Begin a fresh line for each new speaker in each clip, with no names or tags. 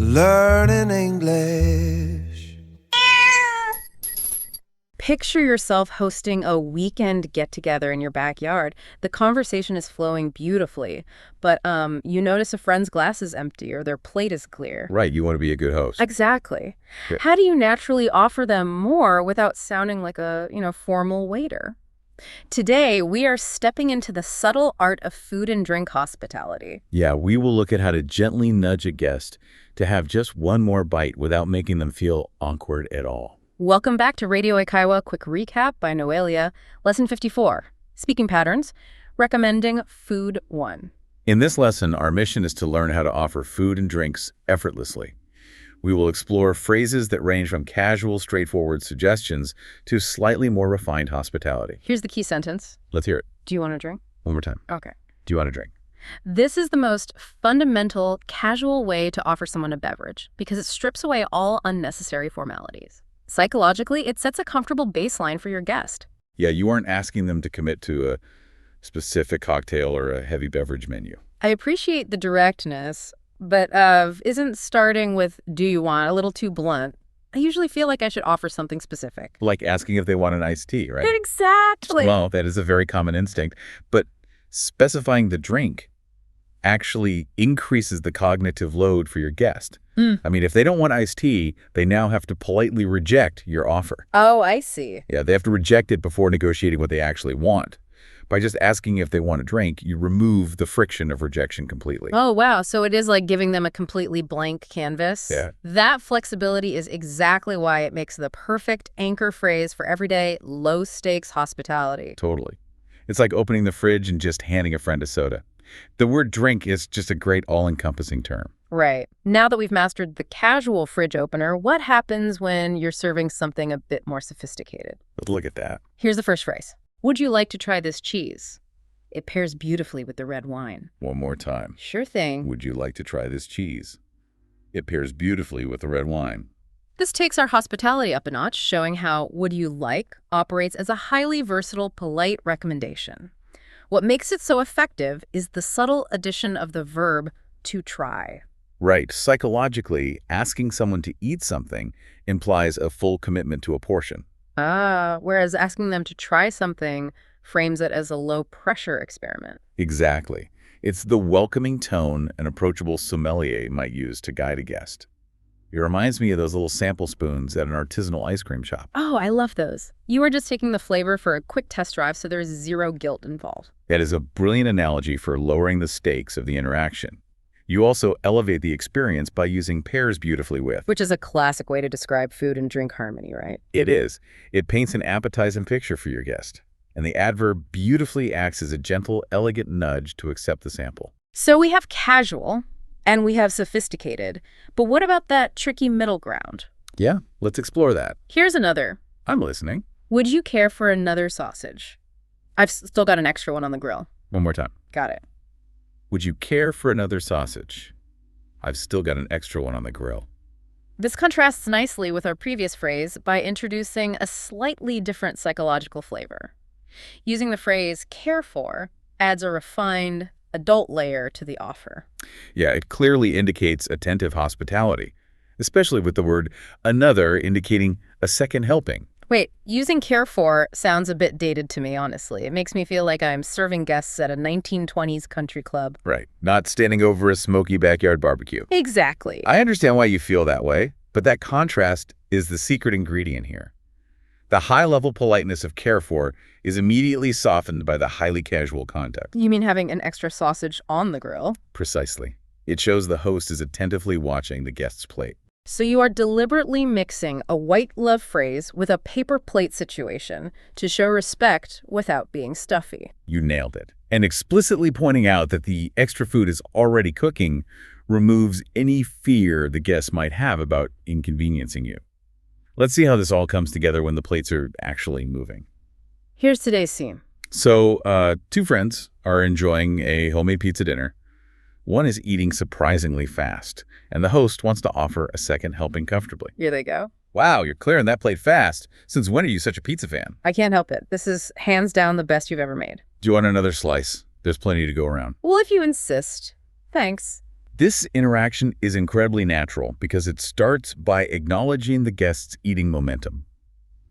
Learning English.
Picture yourself hosting a weekend get-together in your backyard. The conversation is flowing beautifully, but you notice a friend's glass is empty or their plate is clear.
Right, you want to be a good host.
Exactly.
Yeah.
How do you naturally offer them more without sounding like a, formal waiter? Today, we are stepping into the subtle art of food and drink hospitality.
Yeah, we will look at how to gently nudge a guest to have just one more bite without making them feel awkward at all.
Welcome back to Radio Eikaiwa Quick Recap by Noelia, Lesson 54, Speaking Patterns, Recommending Food 1.
In this lesson, our mission is to learn how to offer food and drinks effortlessly. We will explore phrases that range from casual, straightforward suggestions to slightly more refined hospitality.
Here's the key sentence.
Let's hear it.
Do you want a drink?
One more time.
Okay.
Do you want a drink?
This is the most fundamental, casual way to offer someone a beverage because it strips away all unnecessary formalities. Psychologically, it sets a comfortable baseline for your guest.
Yeah, you aren't asking them to commit to a specific cocktail or a heavy beverage menu.
I appreciate the directness, but isn't starting with "do you want" a little too blunt? I usually feel like I should offer something specific.
Like asking if they want an iced tea, right?
Exactly.
Well, that is a very common instinct, but specifying the drink actually increases the cognitive load for your guest. I mean, if they don't want iced tea, they now have to politely reject your offer.
Oh, I see.
Yeah, they have to reject it before negotiating what they actually want. By just asking if they want a drink, you remove the friction of rejection completely.
Oh, wow. So it is like giving them a completely blank canvas?
Yeah.
That flexibility is exactly why it makes the perfect anchor phrase for everyday, low-stakes hospitality.
Totally. It's like opening the fridge and just handing a friend a soda. The word drink is just a great all-encompassing term.
Right. Now that we've mastered the casual fridge opener, what happens when you're serving something a bit more sophisticated?
Let's look at that.
Here's the first phrase. Would you like to try this cheese? It pairs beautifully with the red wine.
One more time.
Sure thing.
Would you like to try this cheese? It pairs beautifully with the red wine.
This takes our hospitality up a notch, showing how "would you like" operates as a highly versatile, polite recommendation. What makes it so effective is the subtle addition of the verb to try.
Right. Psychologically, asking someone to eat something implies a full commitment to a portion.
Whereas asking them to try something frames it as a low-pressure experiment.
Exactly. It's the welcoming tone an approachable sommelier might use to guide a guest. It reminds me of those little sample spoons at an artisanal ice cream shop.
Oh, I love those. You are just taking the flavor for a quick test drive, so there's zero guilt involved.
That is a brilliant analogy for lowering the stakes of the interaction. You also elevate the experience by using pairs beautifully with.
Which is a classic way to describe food and drink harmony, right?
It is. It paints an appetizing picture for your guest. And the adverb beautifully acts as a gentle, elegant nudge to accept the sample.
So we have casual and we have sophisticated, but what about that tricky middle ground?
Yeah, let's explore that.
Here's another.
I'm listening.
Would you care for another sausage? I've still got an extra one on the grill.
One more time.
Got it.
Would you care for another sausage? I've still got an extra one on the grill.
This contrasts nicely with our previous phrase by introducing a slightly different psychological flavor. Using the phrase care for adds a refined adult layer to the offer.
Yeah, it clearly indicates attentive hospitality, especially with the word another indicating a second helping.
Wait, using care for sounds a bit dated to me, honestly. It makes me feel like I'm serving guests at a 1920s country club.
Right, not standing over a smoky backyard barbecue.
Exactly.
I understand why you feel that way, but that contrast is the secret ingredient here. The high-level politeness of care for is immediately softened by the highly casual context.
You mean having an extra sausage on the grill?
Precisely. It shows the host is attentively watching the guest's plate.
So you are deliberately mixing a white glove phrase with a paper plate situation to show respect without being stuffy.
You nailed it. And explicitly pointing out that the extra food is already cooking removes any fear the guest might have about inconveniencing you. Let's see how this all comes together when the plates are actually moving.
Here's today's scene.
So, two friends are enjoying a homemade pizza dinner. One is eating surprisingly fast, and the host wants to offer a second helping comfortably.
Here they go.
Wow, you're clearing that plate fast. Since when are you such a pizza fan?
I can't help it. This is hands down the best you've ever made.
Do you want another slice? There's plenty to go around.
Well, if you insist. Thanks.
This interaction is incredibly natural because it starts by acknowledging the guest's eating momentum.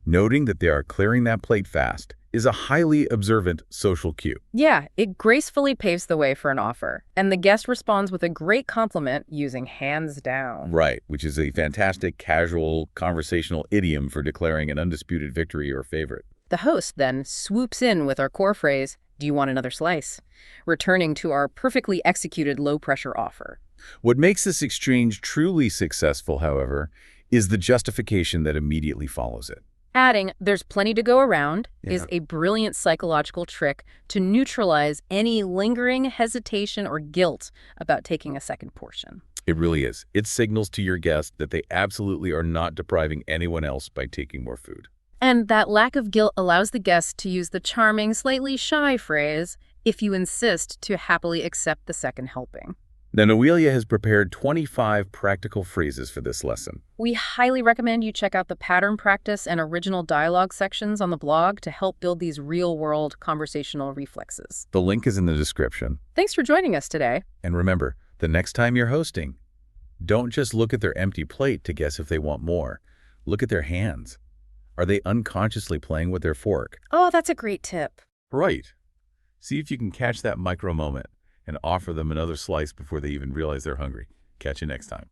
Noting that they are clearing that plate fast is a highly observant social cue.
Yeah, it gracefully paves the way for an offer, and the guest responds with a great compliment using hands down.
Right, which is a fantastic casual conversational idiom for declaring an undisputed victory or favorite.
The host then swoops in with our core phrase, "Do you want another slice?" returning to our perfectly executed low-pressure offer.
What makes this exchange truly successful, however, is the justification that immediately follows it.
Adding, "There's plenty to go around,"
Yeah.
is a brilliant psychological trick to neutralize any lingering hesitation or guilt about taking a second portion.
It really is. It signals to your guest that they absolutely are not depriving anyone else by taking more food.
And that lack of guilt allows the guest to use the charming, slightly shy phrase, "if you insist," to happily accept the second helping.
Now, Noelia has prepared 25 practical phrases for this lesson.
We highly recommend you check out the pattern practice and original dialogue sections on the blog to help build these real-world conversational reflexes.
The link is in the description.
Thanks for joining us today.
And remember, the next time you're hosting, don't just look at their empty plate to guess if they want more. Look at their hands. Are they unconsciously playing with their fork?
Oh, that's a great tip.
Right. See if you can catch that micro moment and offer them another slice before they even realize they're hungry. Catch you next time.